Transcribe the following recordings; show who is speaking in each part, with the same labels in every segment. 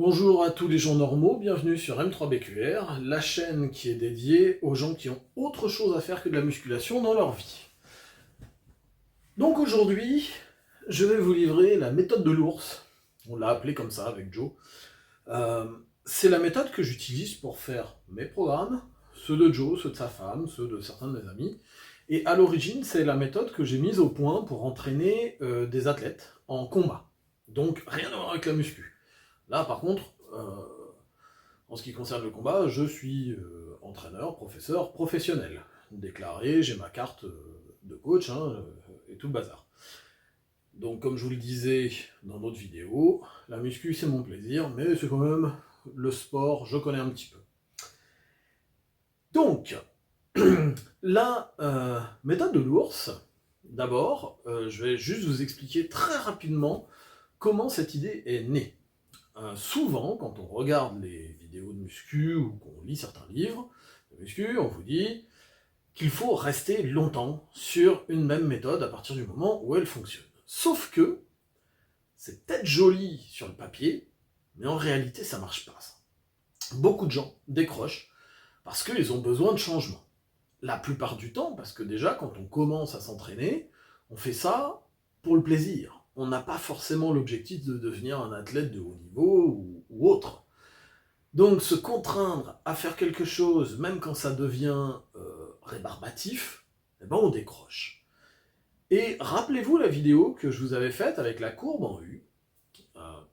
Speaker 1: Bonjour à tous les gens normaux, bienvenue sur M3BQR, la chaîne qui est dédiée aux gens qui ont autre chose à faire que de la musculation dans leur vie. Donc aujourd'hui, je vais vous livrer la méthode de l'ours, on l'a appelée comme ça avec Joe. C'est la méthode que j'utilise pour faire mes programmes, ceux de Joe, ceux de sa femme, ceux de certains de mes amis. Et à l'origine, c'est la méthode que j'ai mise au point pour entraîner des athlètes en combat. Donc rien à voir avec la muscu. Là par contre, en ce qui concerne le combat, je suis entraîneur, professeur, professionnel. Déclaré, j'ai ma carte de coach et tout le bazar. Donc comme je vous le disais dans d'autres vidéos, la muscu c'est mon plaisir, mais c'est quand même le sport, je connais un petit peu. Donc, la méthode de l'ours, d'abord, je vais juste vous expliquer très rapidement comment cette idée est née. Souvent, quand on regarde les vidéos de muscu ou qu'on lit certains livres de muscu, on vous dit qu'il faut rester longtemps sur une même méthode à partir du moment où elle fonctionne. Sauf que c'est peut-être joli sur le papier, mais en réalité ça marche pas. Beaucoup de gens décrochent parce qu'ils ont besoin de changement. La plupart du temps, parce que déjà quand on commence à s'entraîner, on fait ça pour le plaisir. On n'a pas forcément l'objectif de devenir un athlète de haut niveau ou autre. Donc se contraindre à faire quelque chose, même quand ça devient rébarbatif, eh ben on décroche. Et rappelez-vous la vidéo que je vous avais faite avec la courbe en U.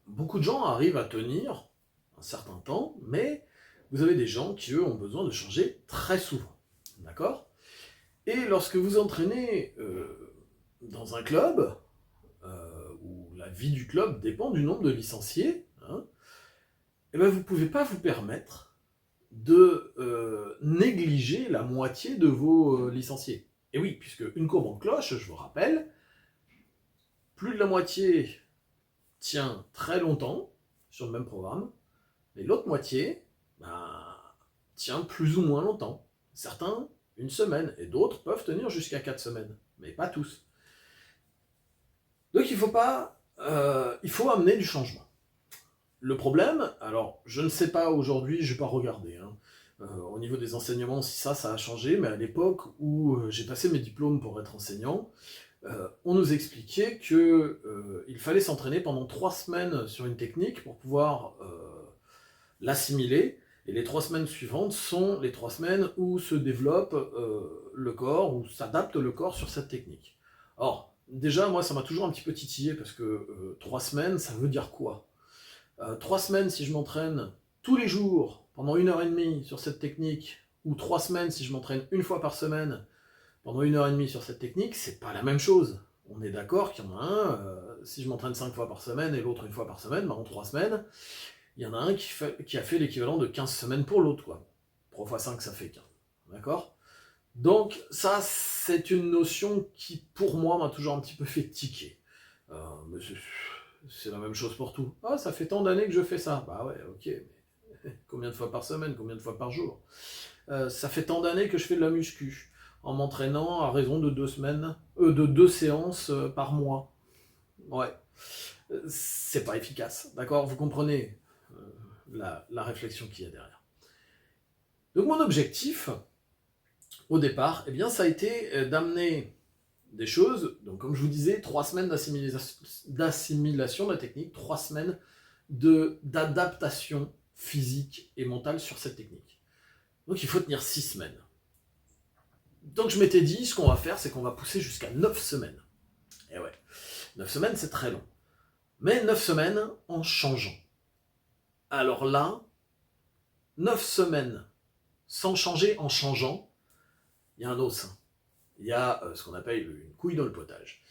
Speaker 1: Beaucoup de gens arrivent à tenir un certain temps, mais vous avez des gens qui, eux, ont besoin de changer très souvent. D'accord ? Et lorsque vous entraînez dans un club, où la vie du club dépend du nombre de licenciés, et ben vous ne pouvez pas vous permettre de négliger la moitié de vos licenciés. Et oui, puisque une courbe en cloche, je vous rappelle, plus de la moitié tient très longtemps sur le même programme, et l'autre moitié tient plus ou moins longtemps. Certains, une semaine, et d'autres peuvent tenir jusqu'à 4 semaines, mais pas tous. Donc il faut amener du changement. Le problème, alors je ne sais pas aujourd'hui, je n'ai pas regardé, au niveau des enseignements si ça a changé, mais à l'époque où j'ai passé mes diplômes pour être enseignant, on nous expliquait qu'il fallait s'entraîner pendant 3 semaines sur une technique pour pouvoir l'assimiler, et les 3 semaines suivantes sont les 3 semaines où se développe le corps, où s'adapte le corps sur cette technique. Or, déjà, moi ça m'a toujours un petit peu titillé, parce que 3 semaines, ça veut dire quoi ? 3 semaines si je m'entraîne tous les jours pendant 1h30 sur cette technique, ou 3 semaines si je m'entraîne une fois par semaine pendant 1h30 sur cette technique, c'est pas la même chose. On est d'accord qu'il y en a un, si je m'entraîne 5 fois par semaine et l'autre une fois par semaine, en 3 semaines, il y en a un qui a fait l'équivalent de 15 semaines pour l'autre, quoi. 3 fois 5, ça fait 15. D'accord ? Donc ça, c'est une notion qui, pour moi, m'a toujours un petit peu fait tiquer. Mais c'est la même chose pour tout. Ah, ça fait tant d'années que je fais ça. Bah ouais, ok, mais combien de fois par semaine, combien de fois par jour ? Ça fait tant d'années que je fais de la muscu, en m'entraînant à raison de 2 séances par mois. Ouais, c'est pas efficace, d'accord ? Vous comprenez la réflexion qu'il y a derrière. Donc mon objectif, au départ, eh bien, ça a été d'amener des choses, donc comme je vous disais, 3 semaines d'assimilation de la technique, 3 semaines d'adaptation physique et mentale sur cette technique. Donc il faut tenir 6 semaines. Donc je m'étais dit, ce qu'on va faire, c'est qu'on va pousser jusqu'à 9 semaines. Et ouais, 9 semaines, c'est très long. Mais 9 semaines en changeant. Alors là, 9 semaines sans changer en changeant, il y a un os. Il y a ce qu'on appelle une couille dans le potage.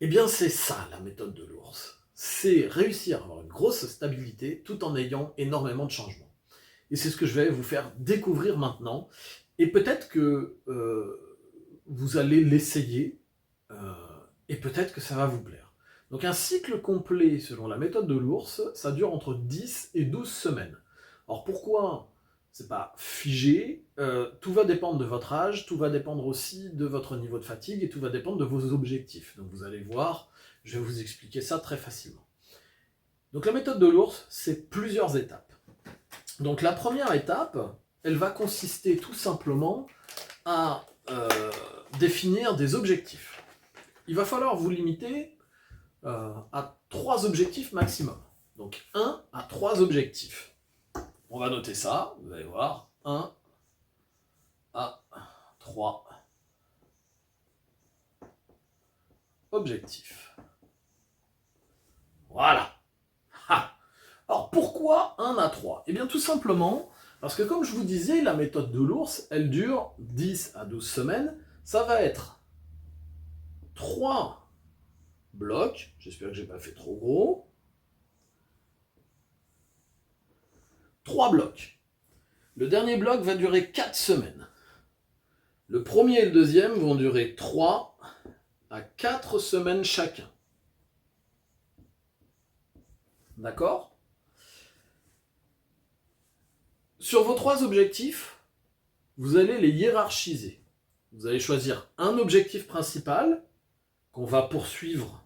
Speaker 1: Eh bien, c'est ça la méthode de l'ours. C'est réussir à avoir une grosse stabilité tout en ayant énormément de changements. Et c'est ce que je vais vous faire découvrir maintenant. Et peut-être que vous allez l'essayer, et peut-être que ça va vous plaire. Donc un cycle complet, selon la méthode de l'ours, ça dure entre 10 et 12 semaines. Alors pourquoi c'est pas figé, tout va dépendre de votre âge, tout va dépendre aussi de votre niveau de fatigue, et tout va dépendre de vos objectifs. Donc vous allez voir, je vais vous expliquer ça très facilement. Donc la méthode de l'ours, c'est plusieurs étapes. Donc la première étape, elle va consister tout simplement à définir des objectifs. Il va falloir vous limiter à 3 objectifs maximum. Donc 1 à 3 objectifs. On va noter ça, vous allez voir. 1 à 3 objectifs. Voilà. Ha. Alors pourquoi 1 à 3 ? Eh bien tout simplement parce que comme je vous disais, la méthode de l'ours, elle dure 10 à 12 semaines. Ça va être 3 blocs. J'espère que je n'ai pas fait trop gros. 3 blocs. Le dernier bloc va durer 4 semaines. Le premier et le deuxième vont durer 3 à 4 semaines chacun. D'accord ? Sur vos 3 objectifs, vous allez les hiérarchiser. Vous allez choisir un objectif principal qu'on va poursuivre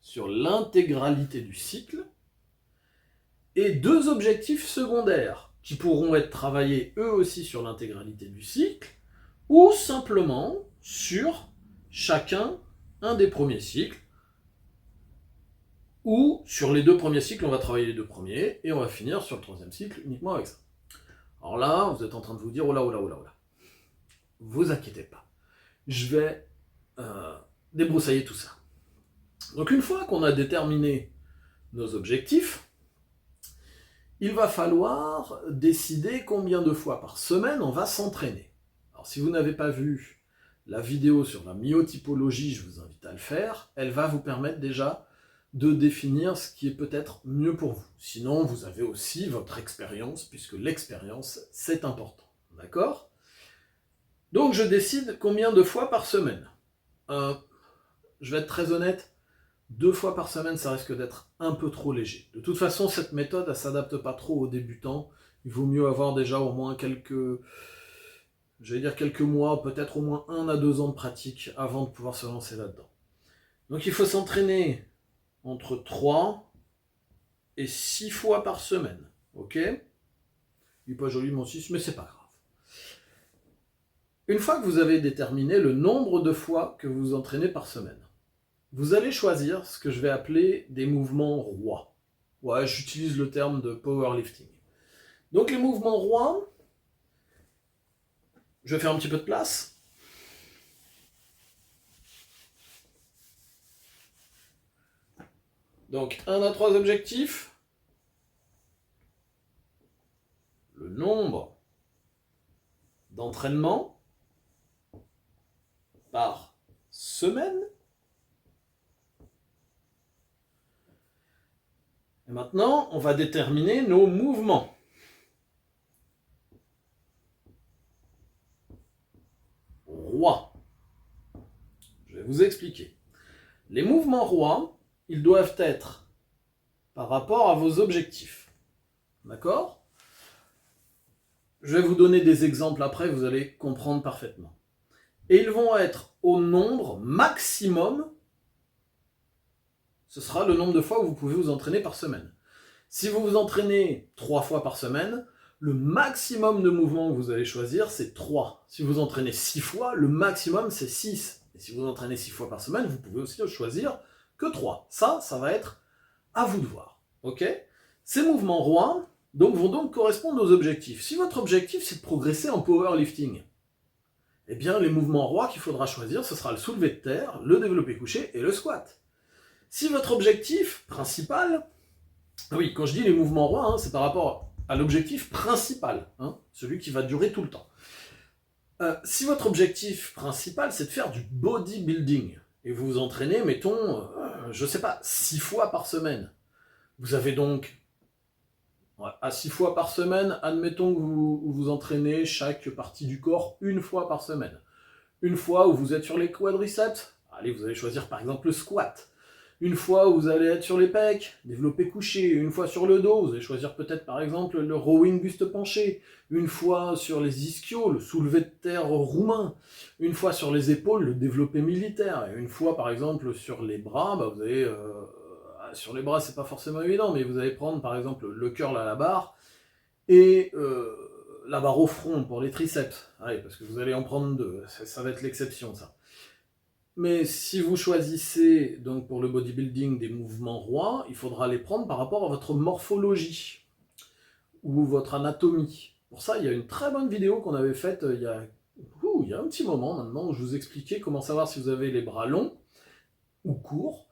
Speaker 1: sur l'intégralité du cycle et 2 objectifs secondaires qui pourront être travaillés eux aussi sur l'intégralité du cycle ou simplement sur chacun un des premiers cycles ou sur les 2 premiers cycles, on va travailler les 2 premiers et on va finir sur le 3e cycle uniquement avec ça. Alors là, vous êtes en train de vous dire, oh là, oh là, oh là, oh là. Vous inquiétez pas. Je vais débroussailler tout ça. Donc une fois qu'on a déterminé nos objectifs, il va falloir décider combien de fois par semaine on va s'entraîner. Alors si vous n'avez pas vu la vidéo sur la myotypologie, je vous invite à le faire. Elle va vous permettre déjà de définir ce qui est peut-être mieux pour vous. Sinon, vous avez aussi votre expérience, puisque l'expérience, c'est important. D'accord ? Donc je décide combien de fois par semaine. Je vais être très honnête, 2 fois par semaine, ça risque d'être un peu trop léger. De toute façon, cette méthode, elle ne s'adapte pas trop aux débutants. Il vaut mieux avoir déjà au moins quelques mois, peut-être au moins 1 à 2 ans de pratique avant de pouvoir se lancer là-dedans. Donc il faut s'entraîner entre 3 et 6 fois par semaine. Ok ? Il n'est pas joli mon 6, mais c'est pas grave. Une fois que vous avez déterminé le nombre de fois que vous vous entraînez par semaine, vous allez choisir ce que je vais appeler des mouvements rois. Ouais, j'utilise le terme de powerlifting. Donc les mouvements rois, je vais faire un petit peu de place. Donc 1 à 3 objectifs. Le nombre d'entraînements par semaine. Et maintenant, on va déterminer nos mouvements. Rois. Je vais vous expliquer. Les mouvements rois, ils doivent être par rapport à vos objectifs. D'accord ? Je vais vous donner des exemples après, vous allez comprendre parfaitement. Et ils vont être au nombre maximum, ce sera le nombre de fois où vous pouvez vous entraîner par semaine. Si vous vous entraînez 3 fois par semaine, le maximum de mouvements que vous allez choisir, c'est 3. Si vous entraînez 6 fois, le maximum, c'est 6. Et si vous entraînez 6 fois par semaine, vous pouvez aussi choisir que 3. Ça va être à vous de voir. Ok ? Ces mouvements rois vont donc correspondre aux objectifs. Si votre objectif, c'est de progresser en powerlifting, eh bien, les mouvements rois qu'il faudra choisir, ce sera le soulevé de terre, le développé couché et le squat. Si votre objectif principal, oui, quand je dis les mouvements rois, c'est par rapport à l'objectif principal, celui qui va durer tout le temps. Si votre objectif principal, c'est de faire du bodybuilding, et vous vous entraînez, mettons, 6 fois par semaine, vous avez donc, à 6 fois par semaine, admettons que vous vous entraînez chaque partie du corps 1 fois par semaine. Une fois où vous êtes sur les quadriceps, allez, vous allez choisir par exemple le squat. Une fois où vous allez être sur les pecs, développé couché. Une fois sur le dos, vous allez choisir peut-être par exemple le rowing buste penché. Une fois sur les ischios, le soulevé de terre roumain. Une fois sur les épaules, le développé militaire. Et une fois par exemple sur les bras, vous allez sur les bras, c'est pas forcément évident, mais vous allez prendre par exemple le curl à la barre et la barre au front pour les triceps. Allez, parce que vous allez en prendre deux, ça va être l'exception ça. Mais si vous choisissez donc pour le bodybuilding des mouvements rois, il faudra les prendre par rapport à votre morphologie ou votre anatomie. Pour ça, il y a une très bonne vidéo qu'on avait faite il y a un petit moment maintenant, où je vous expliquais comment savoir si vous avez les bras longs ou courts,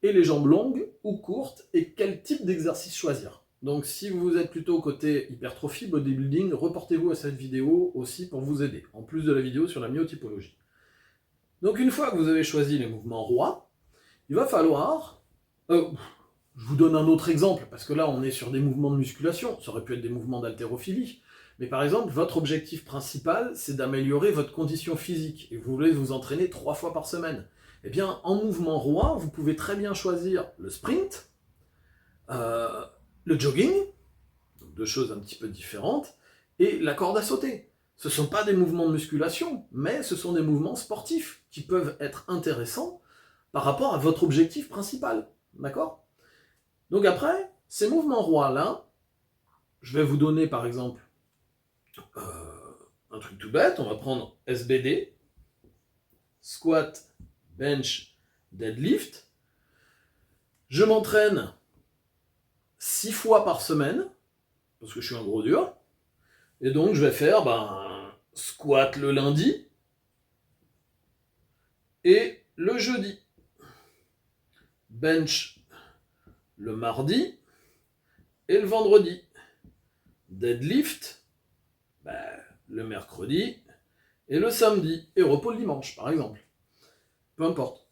Speaker 1: et les jambes longues ou courtes, et quel type d'exercice choisir. Donc si vous êtes plutôt côté hypertrophie, bodybuilding, reportez-vous à cette vidéo aussi pour vous aider, en plus de la vidéo sur la myotypologie. Donc une fois que vous avez choisi les mouvements rois, il va falloir... je vous donne un autre exemple, parce que là on est sur des mouvements de musculation, ça aurait pu être des mouvements d'haltérophilie, mais par exemple, votre objectif principal, c'est d'améliorer votre condition physique, et vous voulez vous entraîner 3 fois par semaine. Eh bien, en mouvement roi, vous pouvez très bien choisir le sprint, le jogging, donc 2 choses un petit peu différentes, et la corde à sauter. Ce ne sont pas des mouvements de musculation, mais ce sont des mouvements sportifs qui peuvent être intéressants par rapport à votre objectif principal. D'accord ? Donc après, ces mouvements rois-là, je vais vous donner par exemple un truc tout bête, on va prendre SBD, squat, bench, deadlift. Je m'entraîne 6 fois par semaine, parce que je suis un gros dur, et donc je vais faire squat le lundi et le jeudi, bench le mardi et le vendredi, deadlift le mercredi et le samedi, et repos le dimanche par exemple. Peu importe.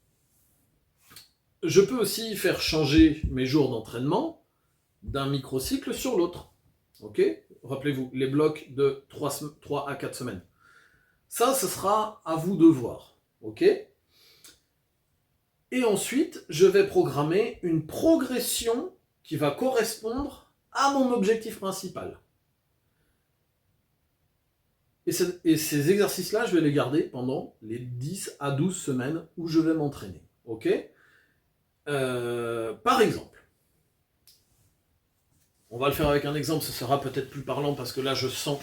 Speaker 1: Je peux aussi faire changer mes jours d'entraînement d'un microcycle sur l'autre. Ok ? Rappelez-vous, les blocs de 3 à 4 semaines. Ça, ce sera à vous de voir. Ok ? Et ensuite, je vais programmer une progression qui va correspondre à mon objectif principal. Et ces exercices-là, je vais les garder pendant les 10 à 12 semaines où je vais m'entraîner. Ok ? Par exemple, on va le faire avec un exemple, ce sera peut-être plus parlant parce que là, je sens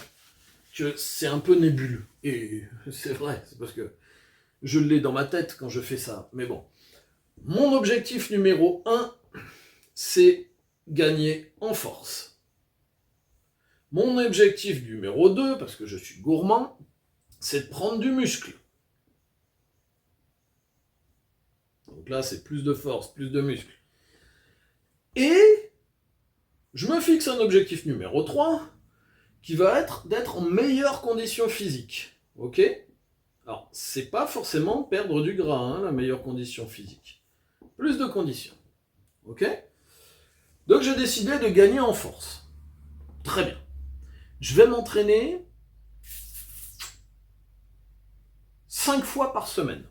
Speaker 1: que c'est un peu nébuleux. Et c'est vrai, c'est parce que je l'ai dans ma tête quand je fais ça. Mais bon, mon objectif numéro 1, c'est gagner en force. Mon objectif numéro 2, parce que je suis gourmand, c'est de prendre du muscle. Donc là, c'est plus de force, plus de muscle. Et je me fixe un objectif numéro 3, qui va être d'être en meilleure condition physique. Ok ? Alors, c'est pas forcément perdre du gras, la meilleure condition physique. Plus de conditions. Ok ? Donc j'ai décidé de gagner en force. Très bien. Je vais m'entraîner 5 fois par semaine.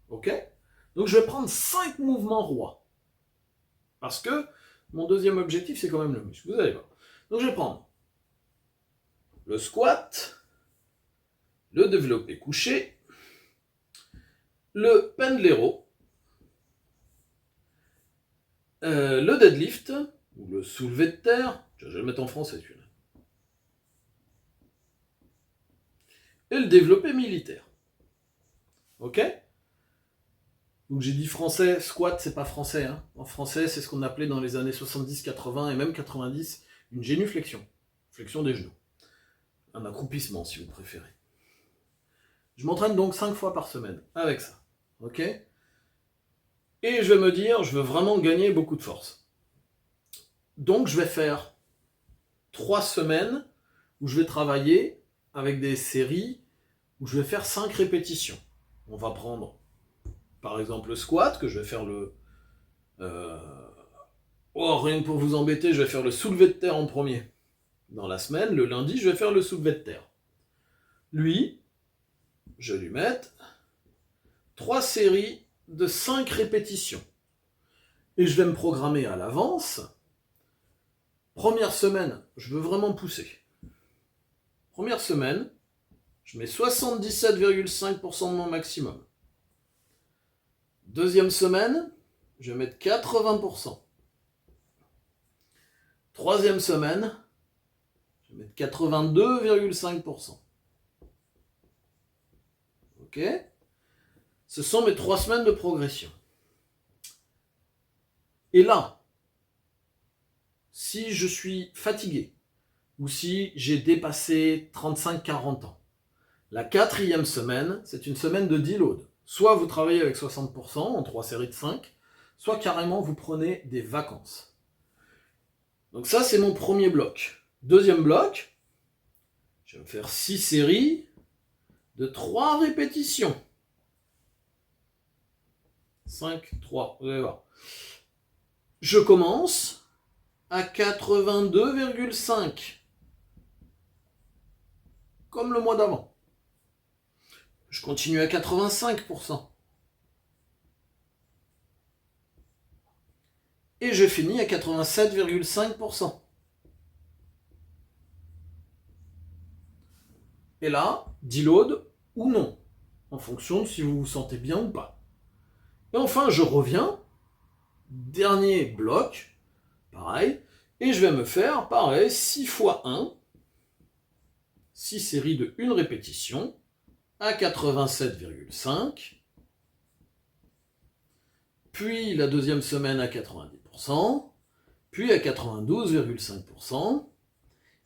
Speaker 1: Ok ? Donc je vais prendre 5 mouvements rois. Parce que mon deuxième objectif, c'est quand même le muscle. Vous allez voir. Donc je vais prendre le squat, le développé couché, le pendlero, le deadlift, ou le soulevé de terre, je vais le mettre en français celui-là, et le développé militaire. Ok ? Donc j'ai dit français, squat c'est pas français. Hein. En français, c'est ce qu'on appelait dans les années 70, 80 et même 90 une génuflexion. Flexion des genoux. Un accroupissement si vous préférez. Je m'entraîne donc 5 fois par semaine avec ça. Ok ? Et je vais me dire, je veux vraiment gagner beaucoup de force. Donc je vais faire 3 semaines où je vais travailler avec des séries où je vais faire 5 répétitions. On va prendre par exemple le squat, que je vais faire rien que pour vous embêter, je vais faire le soulevé de terre en premier. Dans la semaine, le lundi, je vais faire le soulevé de terre. Lui, je vais lui mettre 3 séries de 5 répétitions. Et je vais me programmer à l'avance. Première semaine, je veux vraiment pousser. Première semaine, je mets 77,5% de mon maximum. Deuxième semaine, je vais mettre 80%. Troisième semaine, je vais mettre 82,5%. Ok? Ce sont mes 3 semaines de progression. Et là, si je suis fatigué, ou si j'ai dépassé 35-40 ans, la 4e semaine, c'est une semaine de deload. Soit vous travaillez avec 60% en 3 séries de 5, soit carrément vous prenez des vacances. Donc ça, c'est mon premier bloc. Deuxième bloc, je vais me faire 6 séries de 3 répétitions. 5, 3, vous allez voir. Je commence à 82,5. Comme le mois d'avant. Je continue à 85%. Et je finis à 87,5%. Et là, deload ou non, en fonction de si vous vous sentez bien ou pas. Et enfin, je reviens, dernier bloc, pareil, et je vais me faire, pareil, 6 x 1, 6 séries de 1 répétition, à 87,5, puis la deuxième semaine à 90%, puis à 92,5%,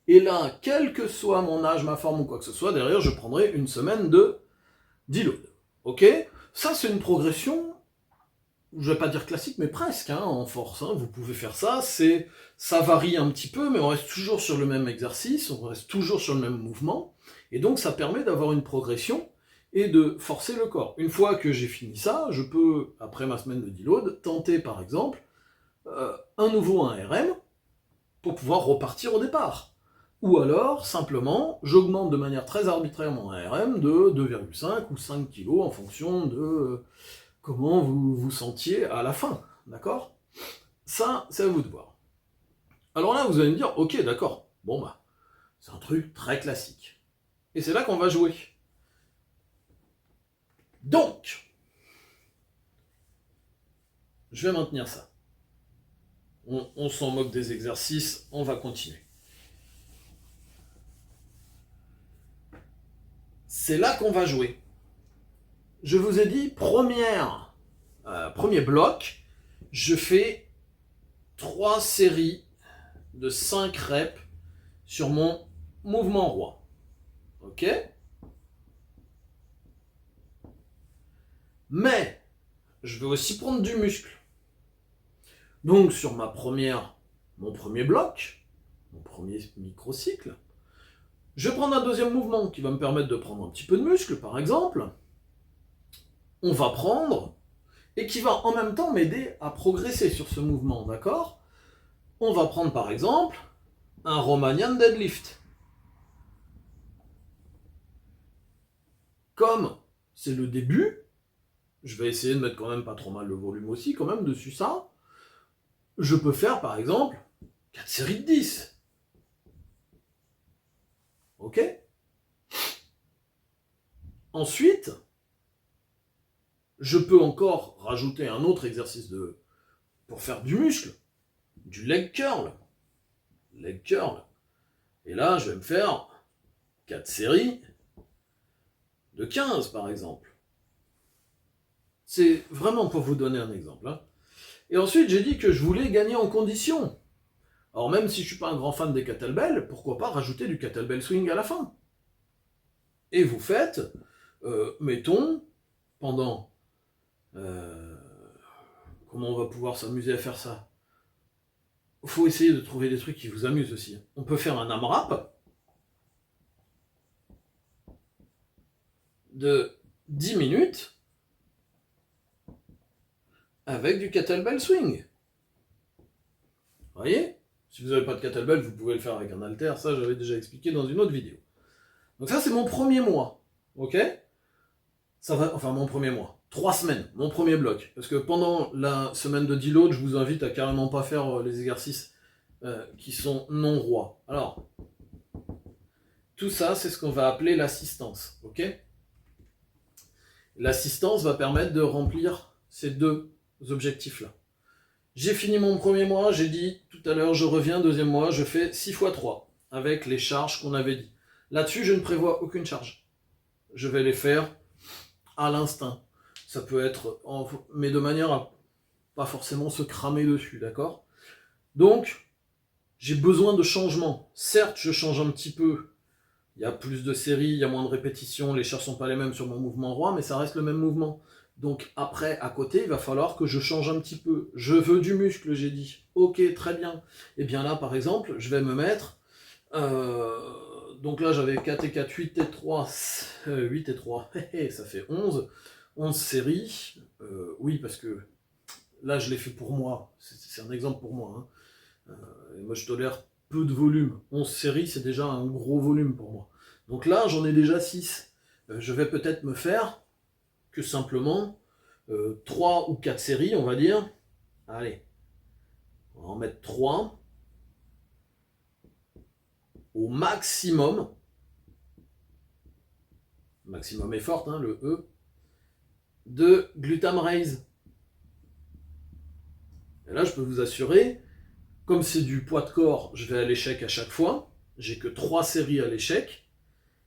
Speaker 1: et là, quel que soit mon âge, ma forme ou quoi que ce soit, derrière, je prendrai une semaine de deload. Ok? Ça, c'est une progression, je vais pas dire classique, mais presque, hein, en force. Hein. Vous pouvez faire ça, ça varie un petit peu, mais on reste toujours sur le même exercice, on reste toujours sur le même mouvement, et donc ça permet d'avoir une progression et de forcer le corps. Une fois que j'ai fini ça, je peux, après ma semaine de deload, tenter par exemple un nouveau 1RM pour pouvoir repartir au départ. Ou alors, simplement, j'augmente de manière très arbitraire mon 1RM de 2,5 ou 5 kg en fonction de comment vous vous sentiez à la fin. D'accord? Ça, c'est à vous de voir. Alors là, vous allez me dire, ok, d'accord, bon bah, c'est un truc très classique. Et c'est là qu'on va jouer. Donc, je vais maintenir ça. On s'en moque des exercices, on va continuer. C'est là qu'on va jouer. Je vous ai dit, premier bloc, je fais 3 séries de 5 reps sur mon mouvement roi. Ok? Mais, je vais aussi prendre du muscle. Donc, sur mon premier bloc, mon premier microcycle, je vais prendre un deuxième mouvement qui va me permettre de prendre un petit peu de muscle, par exemple. On va prendre, et qui va en même temps m'aider à progresser sur ce mouvement, d'accord? On va prendre par exemple un Romanian deadlift. Comme c'est le début, je vais essayer de mettre quand même pas trop mal le volume aussi, quand même, dessus ça. Je peux faire par exemple 4 séries de 10. Ok? Ensuite, je peux encore rajouter un autre exercice pour faire du muscle, du leg curl. Leg curl. Et là, je vais me faire 4 séries de 15, par exemple. C'est vraiment pour vous donner un exemple. Hein. Et ensuite, j'ai dit que je voulais gagner en condition. Alors même si je ne suis pas un grand fan des kettlebells, pourquoi pas rajouter du kettlebell swing à la fin? Et vous faites, mettons, pendant... comment on va pouvoir s'amuser à faire ça? Il faut essayer de trouver des trucs qui vous amusent aussi. On peut faire un AMRAP de 10 minutes avec du kettlebell swing. Vous voyez? Si vous n'avez pas de kettlebell, vous pouvez le faire avec un halter. Ça, j'avais déjà expliqué dans une autre vidéo. Donc ça, c'est mon premier mois. Ok? Ça va, enfin, mon premier mois. 3 semaines, mon premier bloc. Parce que pendant la semaine de deload, je vous invite à carrément pas faire les exercices qui sont non rois. Alors, tout ça, c'est ce qu'on va appeler l'assistance. Ok? L'assistance va permettre de remplir ces deux objectifs-là. J'ai fini mon premier mois, j'ai dit tout à l'heure, je reviens, deuxième mois, je fais 6 fois 3 avec les charges qu'on avait dit. Là-dessus, je ne prévois aucune charge. Je vais les faire à l'instinct. Ça peut être, mais de manière à pas forcément se cramer dessus, d'accord? Donc, j'ai besoin de changement. Certes, je change un petit peu. Il y a plus de séries, il y a moins de répétitions, les charges sont pas les mêmes sur mon mouvement roi, mais ça reste le même mouvement. Donc après, à côté, il va falloir que je change un petit peu. Je veux du muscle, j'ai dit. Ok, très bien. Et bien là, par exemple, je vais me mettre... donc là, j'avais 4 et 4, 8 et 3, 8 et 3, ça fait 11. 11 séries. Oui, parce que là, je l'ai fait pour moi. C'est un exemple pour moi. Hein. Et moi, je tolère peu de volume. 11 séries, c'est déjà un gros volume pour moi. Donc là, j'en ai déjà 6. Je vais peut-être me faire que simplement 3 ou 4 séries, on va dire. Allez, on va en mettre 3 au maximum. Maximum effort, hein, le E, de glutamate. Et là, je peux vous assurer, comme c'est du poids de corps, je vais à l'échec à chaque fois. J'ai que 3 séries à l'échec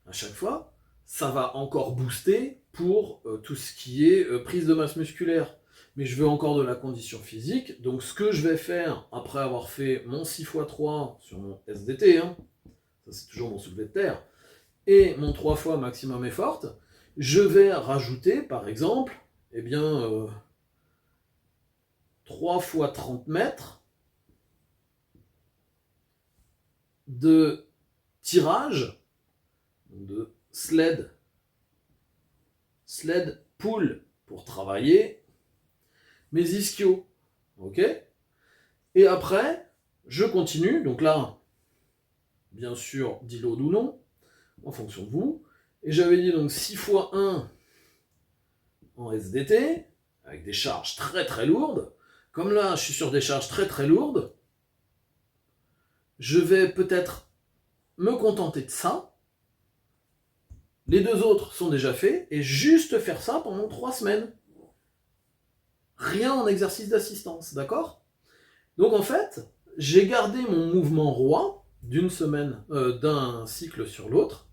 Speaker 1: à chaque fois. Ça va encore booster pour tout ce qui est prise de masse musculaire. Mais je veux encore de la condition physique. Donc ce que je vais faire, après avoir fait mon 6x3 sur mon SDT, hein, ça c'est toujours mon soulevé de terre, et mon 3 fois maximum effort, je vais rajouter, par exemple, eh bien, 3 fois 30 mètres de tirage, de sled pull, pour travailler mes ischios. Ok? Et après, je continue. Donc là, bien sûr, deload ou non, en fonction de vous. Et j'avais dit donc 6 fois 1 en SDT, avec des charges très très lourdes. Comme là, je suis sur des charges très très lourdes, je vais peut-être me contenter de ça. Les 2 autres sont déjà faits, et juste faire ça pendant 3 semaines. Rien en exercice d'assistance, d'accord? Donc en fait, j'ai gardé mon mouvement roi d'une semaine, d'un cycle sur l'autre,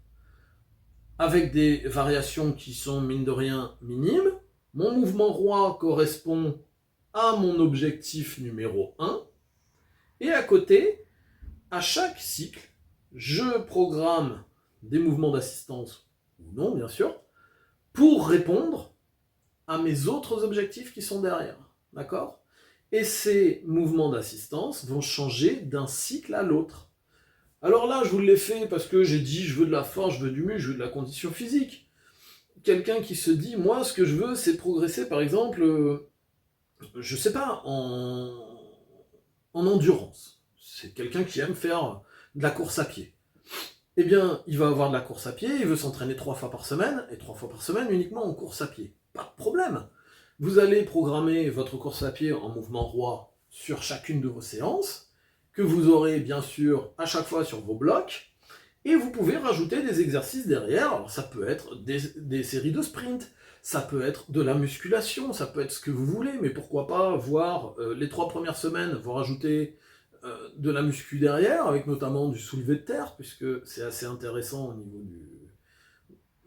Speaker 1: avec des variations qui sont mine de rien minimes. Mon mouvement roi correspond à mon objectif numéro 1. Et à côté, à chaque cycle, je programme des mouvements d'assistance, ou non bien sûr, pour répondre à mes autres objectifs qui sont derrière. D'accord? Et ces mouvements d'assistance vont changer d'un cycle à l'autre. Alors là, je vous l'ai fait parce que j'ai dit je veux de la force, je veux du muscle, je veux de la condition physique. Quelqu'un qui se dit, moi, ce que je veux, c'est progresser, par exemple, je sais pas, en endurance. C'est quelqu'un qui aime faire de la course à pied. Eh bien, il va avoir de la course à pied, il veut s'entraîner 3 fois par semaine, et 3 fois par semaine uniquement en course à pied. Pas de problème. Vous allez programmer votre course à pied en mouvement roi sur chacune de vos séances, que vous aurez bien sûr à chaque fois sur vos blocs, et vous pouvez rajouter des exercices derrière. Alors ça peut être des séries de sprint, ça peut être de la musculation, ça peut être ce que vous voulez, mais pourquoi pas voir les 3 premières semaines, vous rajouter de la muscu derrière, avec notamment du soulevé de terre, puisque c'est assez intéressant au niveau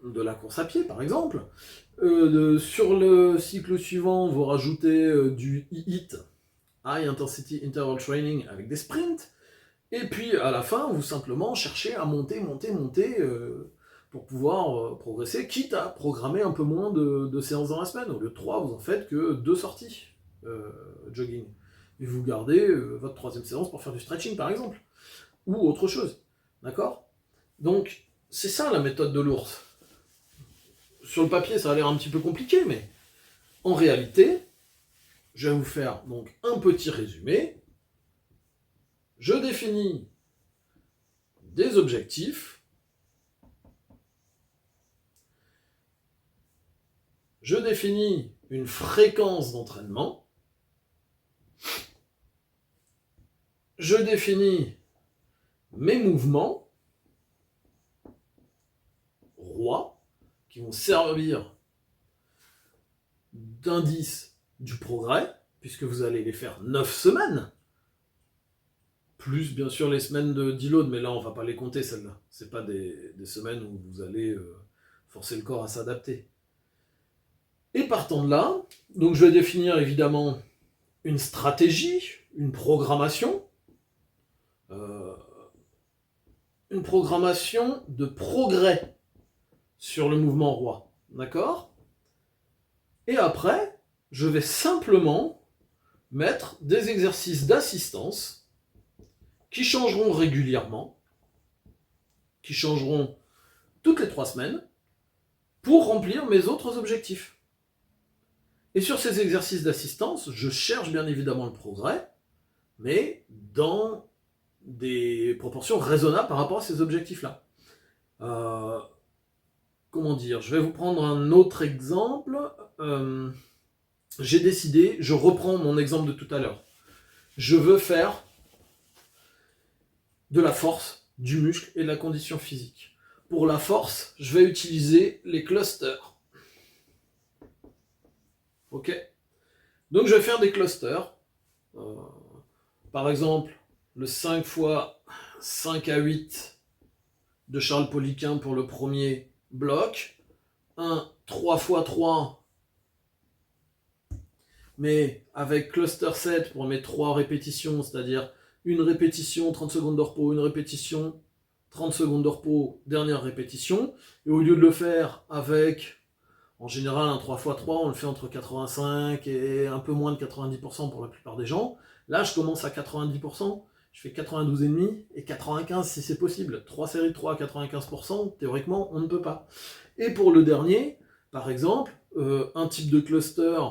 Speaker 1: de la course à pied, par exemple. Sur le cycle suivant, vous rajoutez du HIIT, High Intensity Interval Training, avec des sprints. Et puis à la fin, vous simplement cherchez à monter pour pouvoir progresser, quitte à programmer un peu moins de séances dans la semaine. Au lieu de 3, vous en faites que 2 sorties jogging. Et vous gardez votre 3e séance pour faire du stretching par exemple. Ou autre chose. D'accord? Donc, c'est ça la méthode de l'ours. Sur le papier, ça a l'air un petit peu compliqué, mais en réalité, je vais vous faire donc un petit résumé. Je définis des objectifs, je définis une fréquence d'entraînement, je définis mes mouvements rois qui vont servir d'indice du progrès, puisque vous allez les faire 9 semaines, plus bien sûr les semaines de deload, mais là on va pas les compter celles-là. C'est pas des semaines où vous allez forcer le corps à s'adapter. Et partant de là, donc je vais définir évidemment une stratégie, une programmation de progrès sur le mouvement roi. D'accord ? Et après, je vais simplement mettre des exercices d'assistance qui changeront régulièrement, qui changeront toutes les 3 semaines, pour remplir mes autres objectifs. Et sur ces exercices d'assistance, je cherche bien évidemment le progrès, mais dans des proportions raisonnables par rapport à ces objectifs-là. Comment dire ? Je vais vous prendre un autre exemple. J'ai décidé, je reprends mon exemple de tout à l'heure. Je veux faire de la force, du muscle et de la condition physique. Pour la force, je vais utiliser les clusters. Ok ? Donc je vais faire des clusters. Par exemple, le 5 x 5 à 8 de Charles Poliquin pour le premier bloc. Un 3 x 3, mais avec cluster 7 pour mes 3 répétitions, c'est-à-dire une répétition, 30 secondes de repos, une répétition, 30 secondes de repos, dernière répétition. Et au lieu de le faire avec, en général, un 3 x 3, on le fait entre 85 et un peu moins de 90% pour la plupart des gens. Là, je commence à 90%, je fais 92,5 et 95 si c'est possible. 3 séries de 3 à 95%, théoriquement, on ne peut pas. Et pour le dernier, par exemple, un type de cluster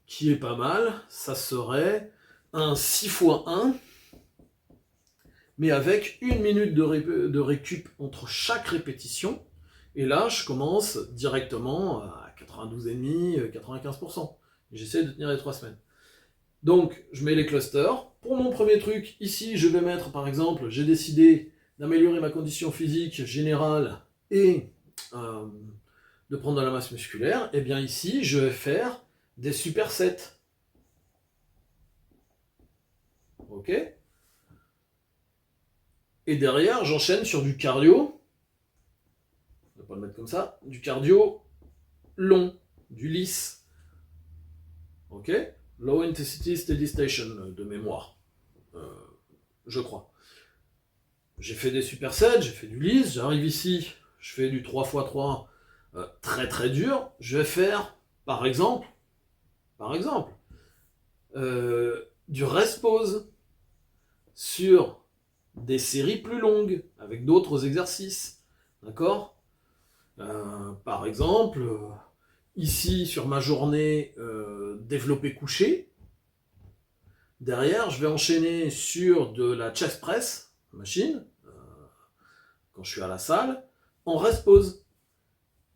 Speaker 1: qui est pas mal, ça serait un 6 x 1, mais avec 1 minute de récup entre chaque répétition. Et là, je commence directement à 92,5, 95%. J'essaie de tenir les 3 semaines. Donc, je mets les clusters. Pour mon premier truc, ici, je vais mettre, par exemple, j'ai décidé d'améliorer ma condition physique générale et de prendre de la masse musculaire. Et bien ici, je vais faire des supersets. Ok ? Et derrière, j'enchaîne sur du cardio. On va pas le mettre comme ça. Du cardio long, du lisse. Ok ? Low Intensity Steady Station de mémoire, je crois. J'ai fait des supersets, j'ai fait du lisse, j'arrive ici, je fais du 3 x 3 très très dur. Je vais faire, par exemple, du rest pause sur des séries plus longues, avec d'autres exercices. D'accord ? Par exemple, ici, sur ma journée développé couché, derrière, je vais enchaîner sur de la chest press, machine, quand je suis à la salle, en rest pause.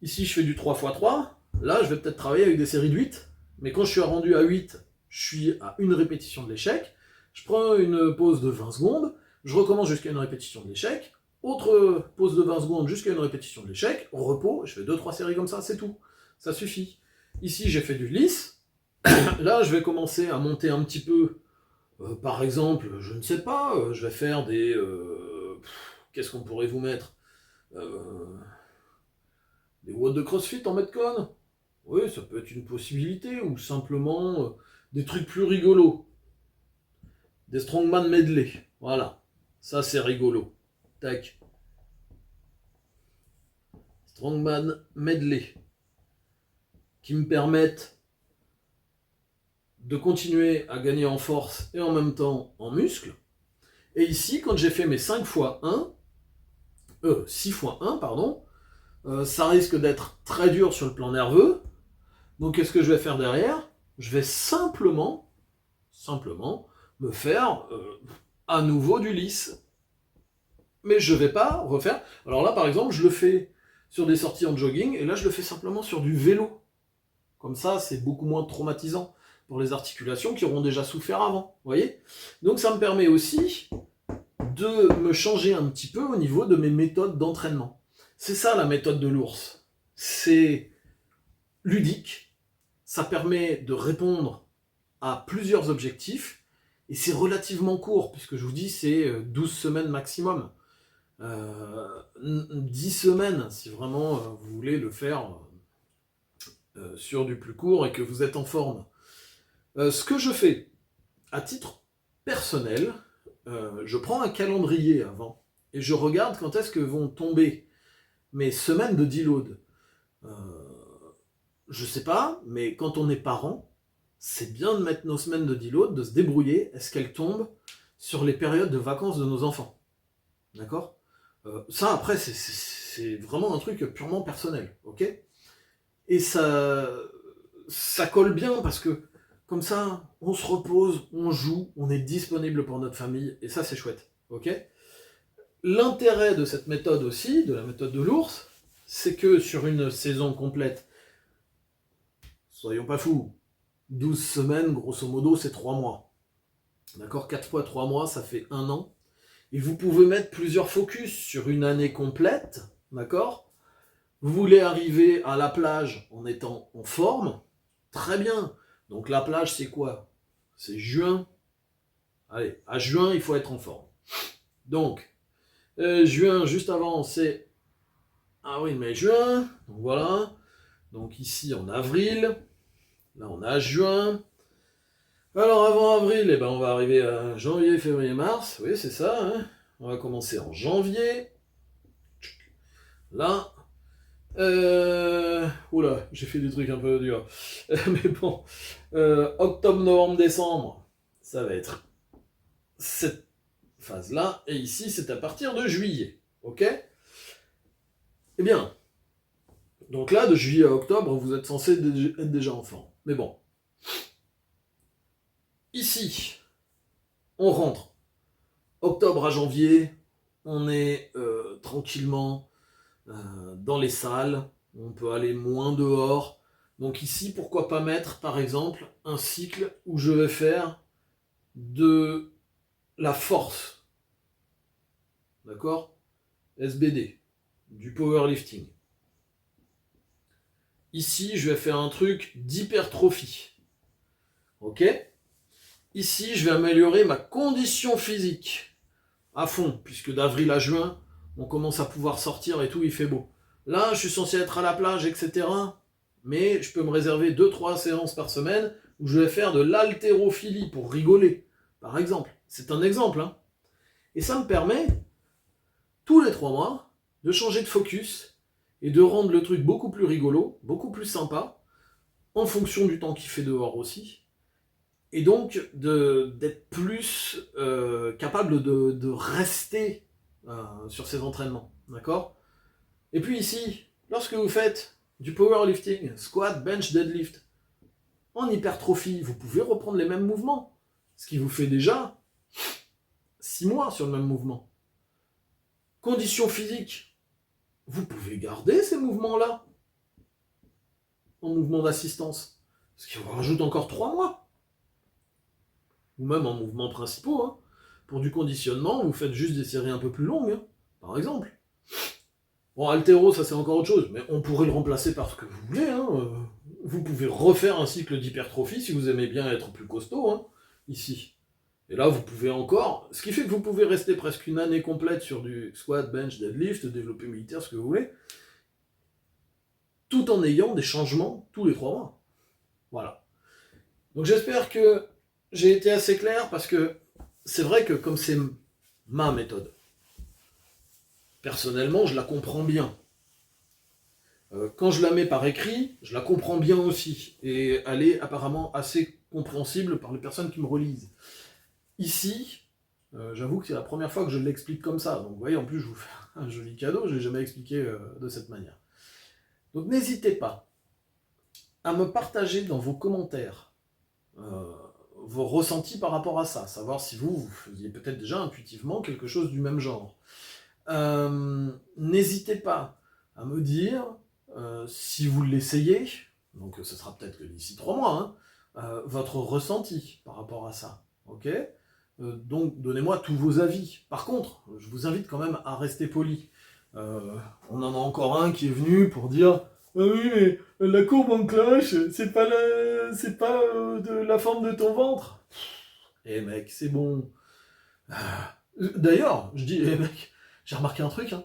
Speaker 1: Ici, je fais du 3 x 3, là, je vais peut-être travailler avec des séries de 8, mais quand je suis rendu à 8, je suis à une répétition de l'échec, je prends une pause de 20 secondes, je recommence jusqu'à une répétition de l'échec, autre pause de 20 secondes jusqu'à une répétition de l'échec, repos, je fais 2-3 séries comme ça, c'est tout. Ça suffit. Ici, j'ai fait du lisse. Là, je vais commencer à monter un petit peu. Par exemple, je ne sais pas, je vais faire des... qu'est-ce qu'on pourrait vous mettre des watts de CrossFit en Metcon. Oui, ça peut être une possibilité. Ou simplement des trucs plus rigolos. Des strongman medley. Voilà. Ça, c'est rigolo. Tac. Strongman medley. Qui me permettent de continuer à gagner en force et en même temps en muscle. Et ici, quand j'ai fait mes 6 x 1, pardon, ça risque d'être très dur sur le plan nerveux. Donc qu'est-ce que je vais faire derrière ? Je vais simplement me faire à nouveau du lisse. Mais je ne vais pas refaire. Alors là, par exemple, je le fais sur des sorties en jogging, et là, je le fais simplement sur du vélo. Comme ça, c'est beaucoup moins traumatisant pour les articulations qui auront déjà souffert avant. Vous voyez ? Donc ça me permet aussi de me changer un petit peu au niveau de mes méthodes d'entraînement. C'est ça la méthode de l'ours. C'est ludique, ça permet de répondre a plusieurs objectifs, et c'est relativement court, puisque je vous dis c'est 12 semaines maximum. 10 semaines, si vraiment vous voulez le faire sur du plus court et que vous êtes en forme. Ce que je fais, à titre personnel, je prends un calendrier avant, et je regarde quand est-ce que vont tomber mes semaines de deload. Je sais pas, mais quand on est parent, c'est bien de mettre nos semaines de deload, de se débrouiller, est-ce qu'elles tombent sur les périodes de vacances de nos enfants. D'accord ? Ça, après, c'est vraiment un truc purement personnel, ok ? Et ça colle bien, parce que, comme ça, on se repose, on joue, on est disponible pour notre famille, et ça, c'est chouette, ok ? L'intérêt de cette méthode aussi, de la méthode de l'ours, c'est que sur une saison complète, soyons pas fous, 12 semaines, grosso modo, c'est 3 mois. D'accord ? 4 fois 3 mois, ça fait 1 an. Et vous pouvez mettre plusieurs focus sur une année complète, d'accord ? Vous voulez arriver à la plage en étant en forme, très bien. Donc la plage, c'est quoi ? C'est juin. Allez, à juin, il faut être en forme. Donc, juin, juste avant, c'est... Ah oui, mais juin, donc voilà. Donc ici, en avril. Là, on a juin. Alors, avant avril, eh ben, on va arriver à janvier, février, mars. Oui, c'est ça. Hein, on va commencer en janvier. Là. Oula, j'ai fait des trucs un peu durs. Mais bon. Octobre, novembre, décembre. Ça va être cette phase-là. Et ici, c'est à partir de juillet. Ok ? Eh bien. Donc là, de juillet à octobre, vous êtes censé être déjà enfant. Mais bon. Ici, on rentre. Octobre à janvier, on est tranquillement dans les salles. On peut aller moins dehors. Donc ici, pourquoi pas mettre, par exemple, un cycle où je vais faire de la force. D'accord ? SBD. Du powerlifting. Ici, je vais faire un truc d'hypertrophie. Ok ? Ici, je vais améliorer ma condition physique à fond, puisque d'avril à juin, on commence à pouvoir sortir et tout, il fait beau. Là, je suis censé être à la plage, etc. Mais je peux me réserver 2-3 séances par semaine où je vais faire de l'haltérophilie pour rigoler, par exemple. C'est un exemple, hein. Et ça me permet, tous les 3 mois, de changer de focus et de rendre le truc beaucoup plus rigolo, beaucoup plus sympa, en fonction du temps qu'il fait dehors aussi. Et donc, d'être plus capable de rester sur ces entraînements. D'accord ? Et puis ici, lorsque vous faites du powerlifting, squat, bench, deadlift, en hypertrophie, vous pouvez reprendre les mêmes mouvements. Ce qui vous fait déjà 6 mois sur le même mouvement. Condition physique, vous pouvez garder ces mouvements-là en mouvement d'assistance. Ce qui vous rajoute encore 3 mois. Ou même en mouvements principaux. Hein. Pour du conditionnement, vous faites juste des séries un peu plus longues, hein, par exemple. Bon, haltéro, ça c'est encore autre chose, mais on pourrait le remplacer par ce que vous voulez. Hein. Vous pouvez refaire un cycle d'hypertrophie si vous aimez bien être plus costaud, hein, ici. Et là, vous pouvez encore... Ce qui fait que vous pouvez rester presque une année complète sur du squat, bench, deadlift, développé militaire, ce que vous voulez, tout en ayant des changements tous les 3 mois. Voilà. Donc j'espère que j'ai été assez clair, parce que c'est vrai que comme c'est ma méthode, personnellement, je la comprends bien. Quand je la mets par écrit, je la comprends bien aussi. Et elle est apparemment assez compréhensible par les personnes qui me relisent. Ici, j'avoue que c'est la première fois que je l'explique comme ça. Donc vous voyez, en plus, je vous fais un joli cadeau, je ne l'ai jamais expliqué de cette manière. Donc n'hésitez pas à me partager dans vos commentaires vos ressentis par rapport à ça, savoir si vous faisiez peut-être déjà intuitivement quelque chose du même genre. N'hésitez pas à me dire si vous l'essayez, donc ce sera peut-être que d'ici 3 mois, hein, votre ressenti par rapport à ça. Ok ? Donc donnez-moi tous vos avis. Par contre, je vous invite quand même à rester poli. On en a encore un qui est venu pour dire Ah oui, mais la courbe en cloche, c'est pas de la forme de ton ventre. Eh mec, c'est bon. Ah. D'ailleurs, je dis, eh mec, j'ai remarqué un truc, hein.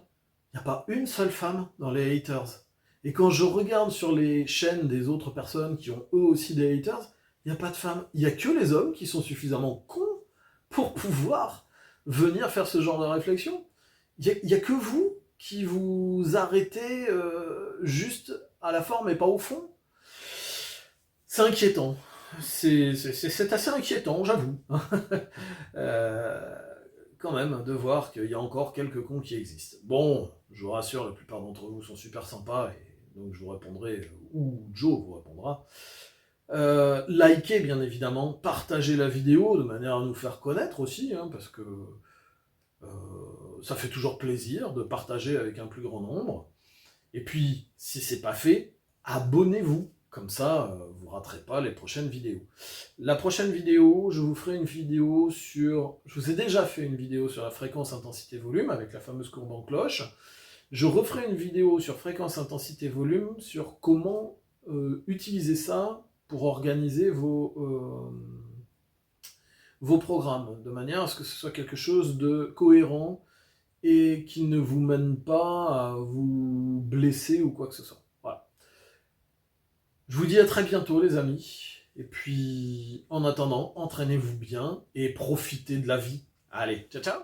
Speaker 1: Il n'y a pas une seule femme dans les haters. Et quand je regarde sur les chaînes des autres personnes qui ont eux aussi des haters, il n'y a pas de femmes. Il n'y a que les hommes qui sont suffisamment cons pour pouvoir venir faire ce genre de réflexion. Il y a que vous qui vous arrêtez juste à la forme et pas au fond. C'est inquiétant. C'est assez inquiétant, j'avoue. Euh, quand même, de voir qu'il y a encore quelques cons qui existent. Bon, je vous rassure, la plupart d'entre vous sont super sympas, et donc je vous répondrai, ou Joe vous répondra. Likez bien évidemment, partagez la vidéo de manière à nous faire connaître aussi, hein, parce que euh, ça fait toujours plaisir de partager avec un plus grand nombre. Et puis, si c'est pas fait, abonnez-vous. Comme ça, vous ne raterez pas les prochaines vidéos. La prochaine vidéo, je vous ferai une vidéo sur... Je vous ai déjà fait une vidéo sur la fréquence, intensité, volume, avec la fameuse courbe en cloche. Je referai une vidéo sur fréquence, intensité, volume, sur comment utiliser ça pour organiser vos programmes, de manière à ce que ce soit quelque chose de cohérent et qui ne vous mène pas à vous blesser ou quoi que ce soit. Voilà. Je vous dis à très bientôt les amis, et puis en attendant, entraînez-vous bien et profitez de la vie. Allez, ciao ciao.